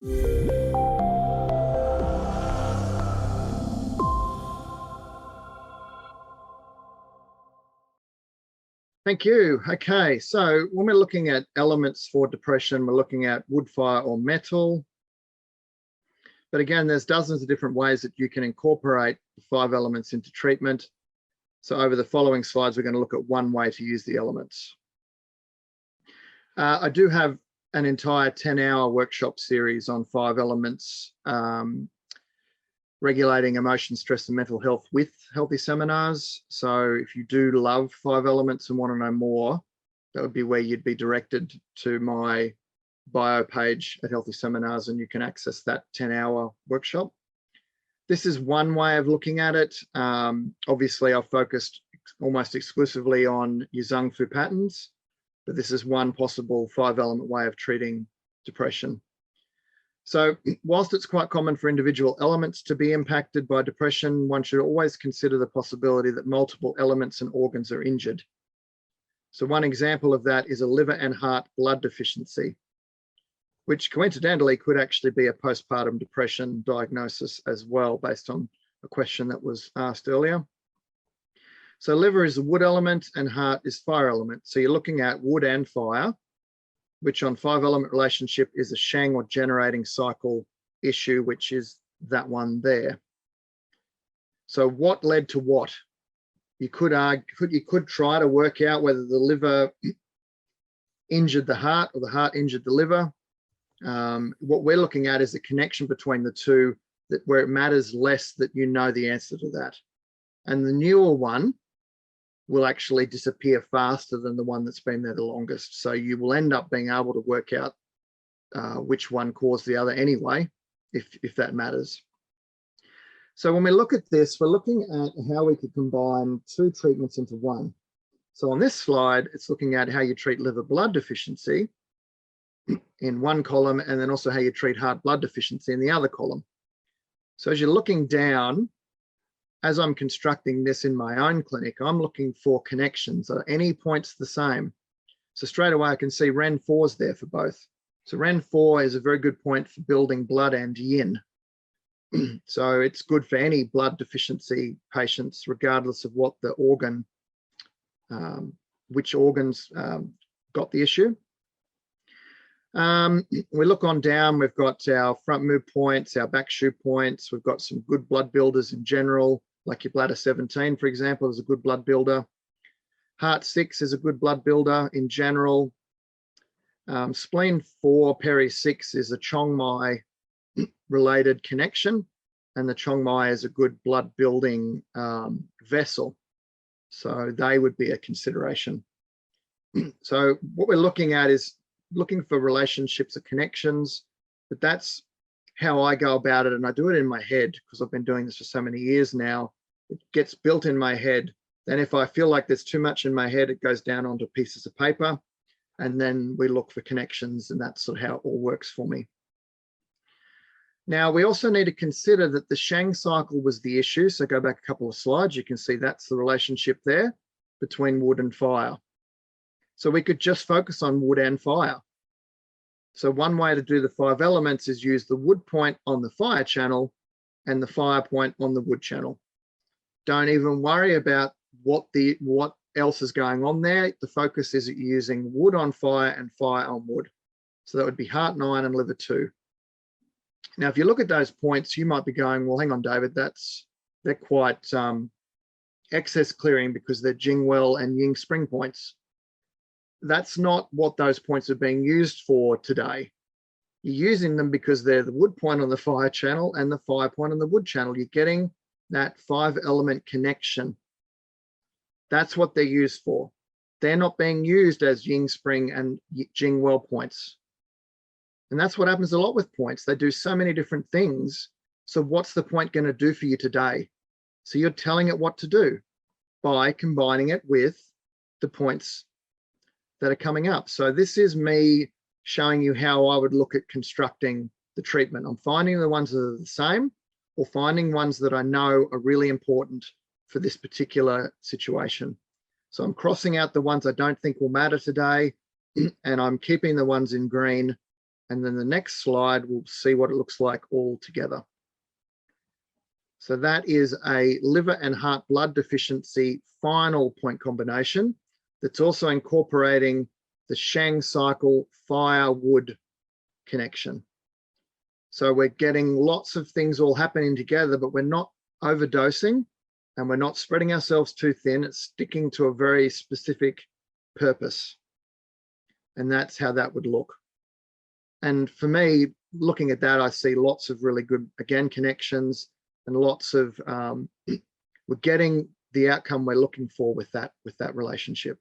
Thank you. Okay, so when we're looking at elements for depression, we're looking at wood, fire, or metal. But again, there's dozens of different ways that you can incorporate the 5 elements into treatment. So over the following slides, we're going to look at one way to use the elements. I do have an entire 10-hour workshop series on 5 elements, regulating emotion, stress, and mental health with Healthy Seminars. So if you do love 5 elements and want to know more, that would be where you'd be directed to my bio page at Healthy Seminars, and you can access that 10-hour workshop. This is one way of looking at it. Obviously, I've focused almost exclusively on your Zhang Fu patterns, but this is one possible 5-element way of treating depression. So whilst it's quite common for individual elements to be impacted by depression, one should always consider the possibility that multiple elements and organs are injured. So one example of that is a liver and heart blood deficiency, which coincidentally could actually be a postpartum depression diagnosis as well, based on a question that was asked earlier. So liver is a wood element and heart is fire element. So you're looking at wood and fire, which on 5-element relationship is a Shang or generating cycle issue, which is that one there. So what led to what? You could try to work out whether the liver injured the heart or the heart injured the liver. What we're looking at is the connection between the two, that where it matters less that you know the answer to that. And the newer one will actually disappear faster than the one that's been there the longest. So you will end up being able to work out which one caused the other anyway, if that matters. So when we look at this, we're looking at how we could combine 2 treatments into one. So on this slide, it's looking at how you treat liver blood deficiency in one column, and then also how you treat heart blood deficiency in the other column. So as you're looking down, as I'm constructing this in my own clinic, I'm looking for connections. Are any points the same? So straight away, I can see REN4 is there for both. So REN4 is a very good point for building blood and yin. So it's good for any blood deficiency patients, regardless of what the organ, which organs got the issue. We look on down, we've got our front move points, our back shoe points. We've got some good blood builders in general, like your bladder 17, for example, is a good blood builder. Heart 6 is a good blood builder in general. Spleen 4, peri 6 is a Chong Mai related connection, and the Chong Mai is a good blood building vessel. So they would be a consideration. So what we're looking at is looking for relationships or connections, but that's how I go about it. And I do it in my head because I've been doing this for so many years now. It gets built in my head. Then if I feel like there's too much in my head, it goes down onto pieces of paper, and then we look for connections, and that's sort of how it all works for me. Now, we also need to consider that the Shang cycle was the issue. So go back a couple of slides, you can see that's the relationship there between wood and fire. So we could just focus on wood and fire. So one way to do the 5 elements is use the wood point on the fire channel and the fire point on the wood channel. Don't even worry about what else is going on there. The focus is using wood on fire and fire on wood. So that would be heart 9 and liver 2. Now, if you look at those points, you might be going, well, hang on, David, they're quite excess clearing because they're Jingwell and Ying spring points. That's not what those points are being used for today. You're using them because they're the wood point on the fire channel and the fire point on the wood channel. You're getting that 5-element connection. That's what they're used for. They're not being used as Ying spring and Jingwell points. And that's what happens a lot with points. They do so many different things. So what's the point going to do for you today? So you're telling it what to do by combining it with the points that are coming up. So this is me showing you how I would look at constructing the treatment. I'm finding the ones that are the same, or finding ones that I know are really important for this particular situation. So I'm crossing out the ones I don't think will matter today, and I'm keeping the ones in green, And then the next slide, we'll see what it looks like all together. So that is a liver and heart blood deficiency final point combination that's also incorporating the Shang cycle fire-wood connection. So we're getting lots of things all happening together, but we're not overdosing and we're not spreading ourselves too thin. It's sticking to a very specific purpose. And that's how that would look. And for me, looking at that, I see lots of really good, again, connections and lots of, we're getting the outcome we're looking for with that relationship.